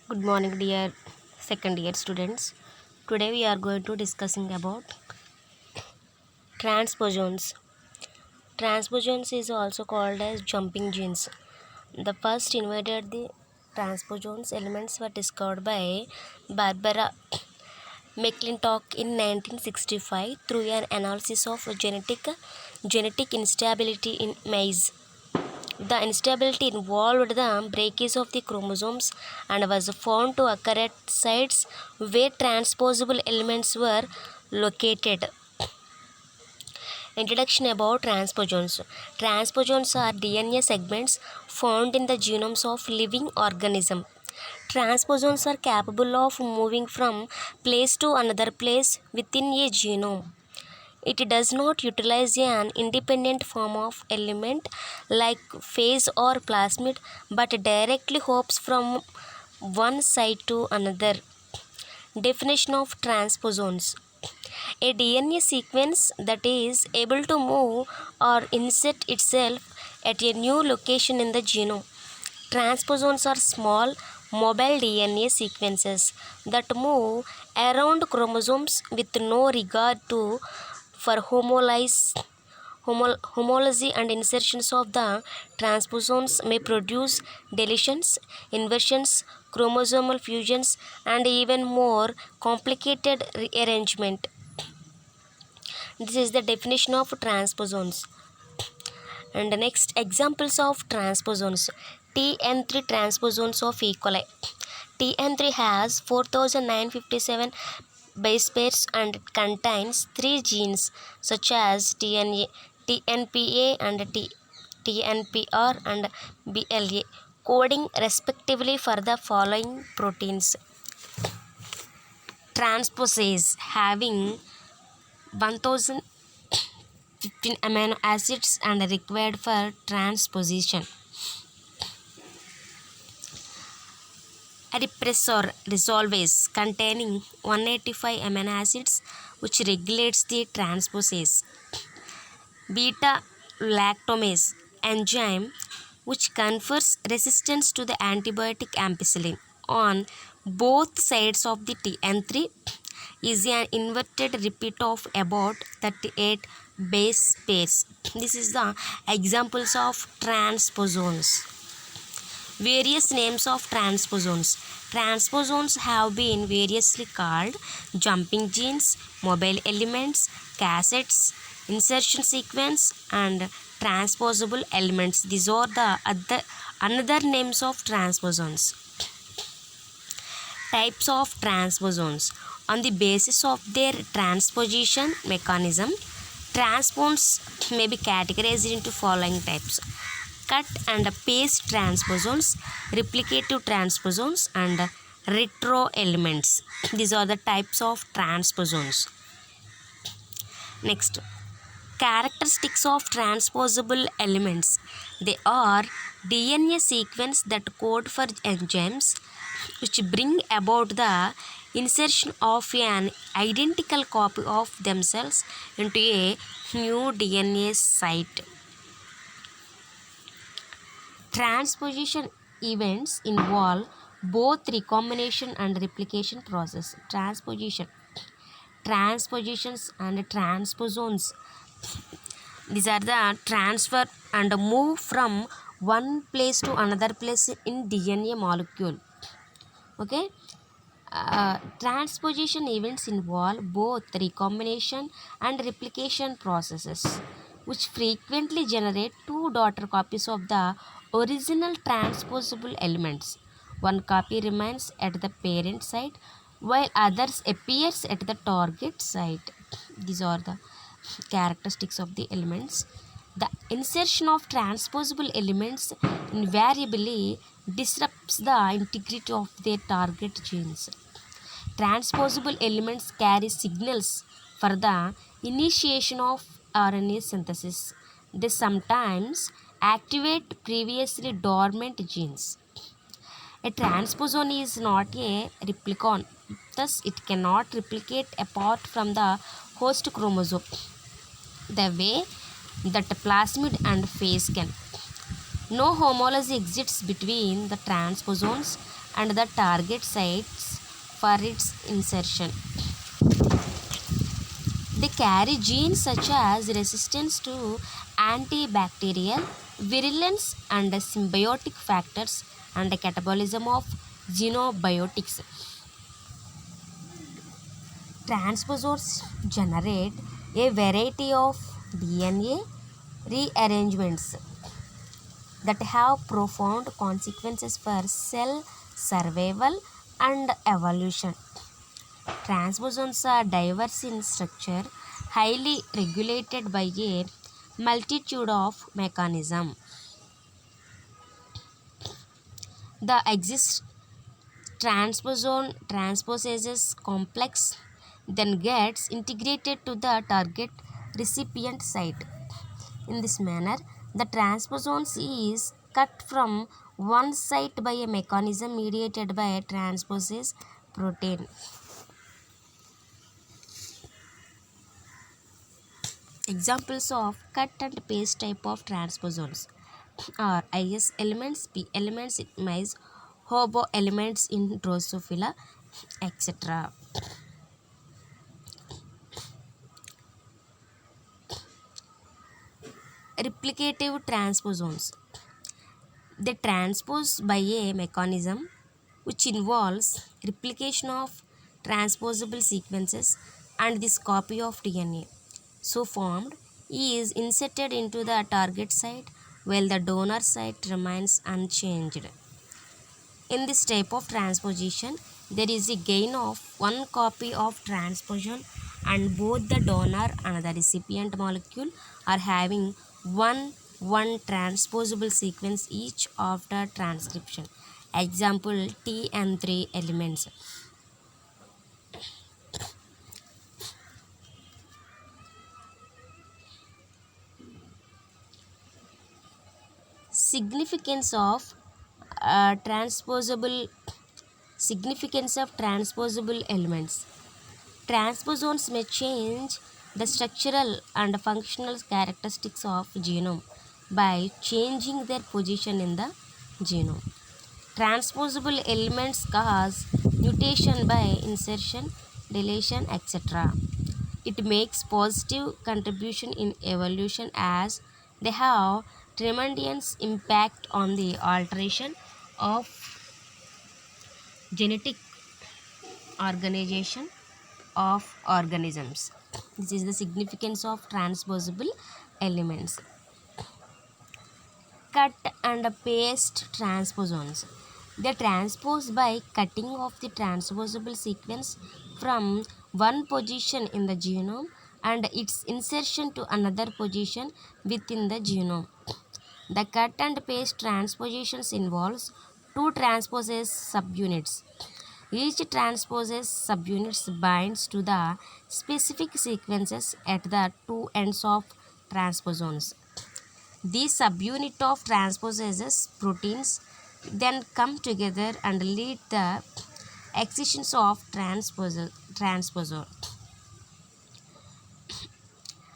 Good morning, dear second year students. Today we are going to discussing about transposons. Transposons is also called as jumping genes. The first invented the transposons elements were discovered by Barbara McClintock in 1965 through an analysis of genetic instability in maize. The instability involved the breakage of the chromosomes and was found to occur at sites where transposable elements were located. Introduction about transposons. Transposons are DNA segments found in the genomes of living organisms. Transposons are capable of moving from place to another place within a genome. It does not utilize an independent form of element like phase or plasmid, but directly hops from one site to another. Definition of transposons: a DNA sequence that is able to move or insert itself at a new location in the genome. Transposons are small, mobile DNA sequences that move around chromosomes with no regard to for homology and insertions of the transposons may produce deletions, inversions, chromosomal fusions, and even more complicated rearrangement. This is the definition of transposons. And the next examples of transposons: TN3 transposons of E. coli. TN3 has 4957 base pairs and contains three genes such as TNPA and TNPR and BLA, coding respectively for the following proteins: transposase having 1015 amino acids and required for transposition. A repressor resolvase containing 185 amino acids which regulates the transposase. Beta lactamase enzyme which confers resistance to the antibiotic ampicillin on both sides of the TN3 is an inverted repeat of about 38 base pairs. This is the examples of transposons. Various names of transposons. Transposons have been variously called jumping genes, mobile elements, cassettes, insertion sequence, and transposable elements. These are the another names of transposons. Types of transposons. On the basis of their transposition mechanism, transposons may be categorized into following types: cut and paste transposons, replicative transposons, and retro elements. These are the types of transposons. Next, characteristics of transposable elements. They are DNA sequence that code for enzymes which bring about the insertion of an identical copy of themselves into a new DNA site. Transposition events involve both recombination and replication process. Transpositions and transposons. These are the transfer and move from one place to another place in DNA molecule. Okay. Transposition events involve both recombination and replication processes, which frequently generate two daughter copies of the original transposable elements. One copy remains at the parent site while others appears at the target site. These are the characteristics of the elements. The insertion of transposable elements invariably disrupts the integrity of their target genes. Transposable elements carry signals for the initiation of RNA synthesis. They sometimes activate previously dormant genes. A transposon is not a replicon, thus, it cannot replicate apart from the host chromosome the way that plasmid and phase can. No homology exists between the transposons and the target sites for its insertion. They carry genes such as resistance to antibacterial, virulence, and symbiotic factors and catabolism of xenobiotics. Transposons generate a variety of DNA rearrangements that have profound consequences for cell survival and evolution. Transposons are diverse in structure, highly regulated by a multitude of mechanisms. The exist transposon transposes complex then gets integrated to the target recipient site. In this manner, the transposon is cut from one site by a mechanism mediated by a transposase protein. Examples of cut and paste type of transposons are IS elements, P elements in maize, hobo elements in Drosophila, etc. Replicative transposons. They transpose by a mechanism which involves replication of transposable sequences, and this copy of DNA so formed is inserted into the target site while the donor site remains unchanged. In this type of transposition, there is a gain of one copy of transposition, and both the donor and the recipient molecule are having one transposable sequence each after transcription. Example T and 3 elements. Significance of transposable elements. Transposons may change the structural and functional characteristics of genome by changing their position in the genome. Transposable elements cause mutation by insertion, deletion, etc. It makes positive contribution in evolution as they have tremendous impact on the alteration of genetic organization of organisms. This is the significance of transposable elements. Cut and paste transposons. They transpose by cutting off the transposable sequence from one position in the genome and its insertion to another position within the genome. The cut and paste transpositions involves two transposase subunits. Each transposase subunits binds to the specific sequences at the two ends of transposons. These subunit of transposases proteins then come together and lead the excisions of transposer.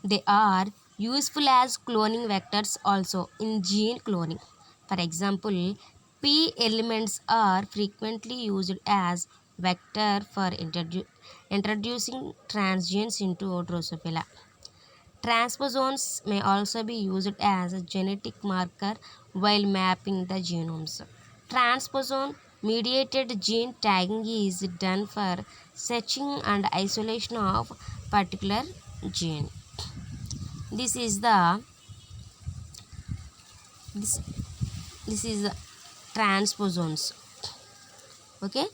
They are useful as cloning vectors also in gene cloning. For example, P elements are frequently used as vector for introducing transgenes into Drosophila. Transposons may also be used as a genetic marker while mapping the genomes. Transposon mediated gene tagging is done for searching and isolation of particular gene. This is the this this is the transposons. Okay,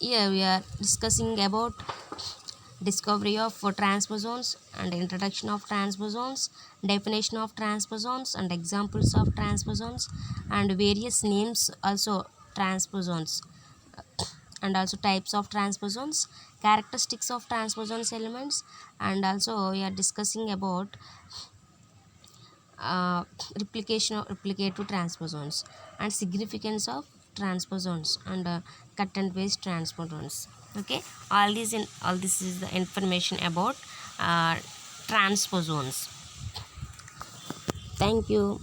here we are discussing about discovery of transposons and introduction of transposons, definition of transposons and examples of transposons, and various names also transposons, and also types of transposons, characteristics of transposons elements, and also we are discussing about replication of replicative transposons and significance of transposons and cut and paste transposons. Okay, all this is the information about transposons. Thank you.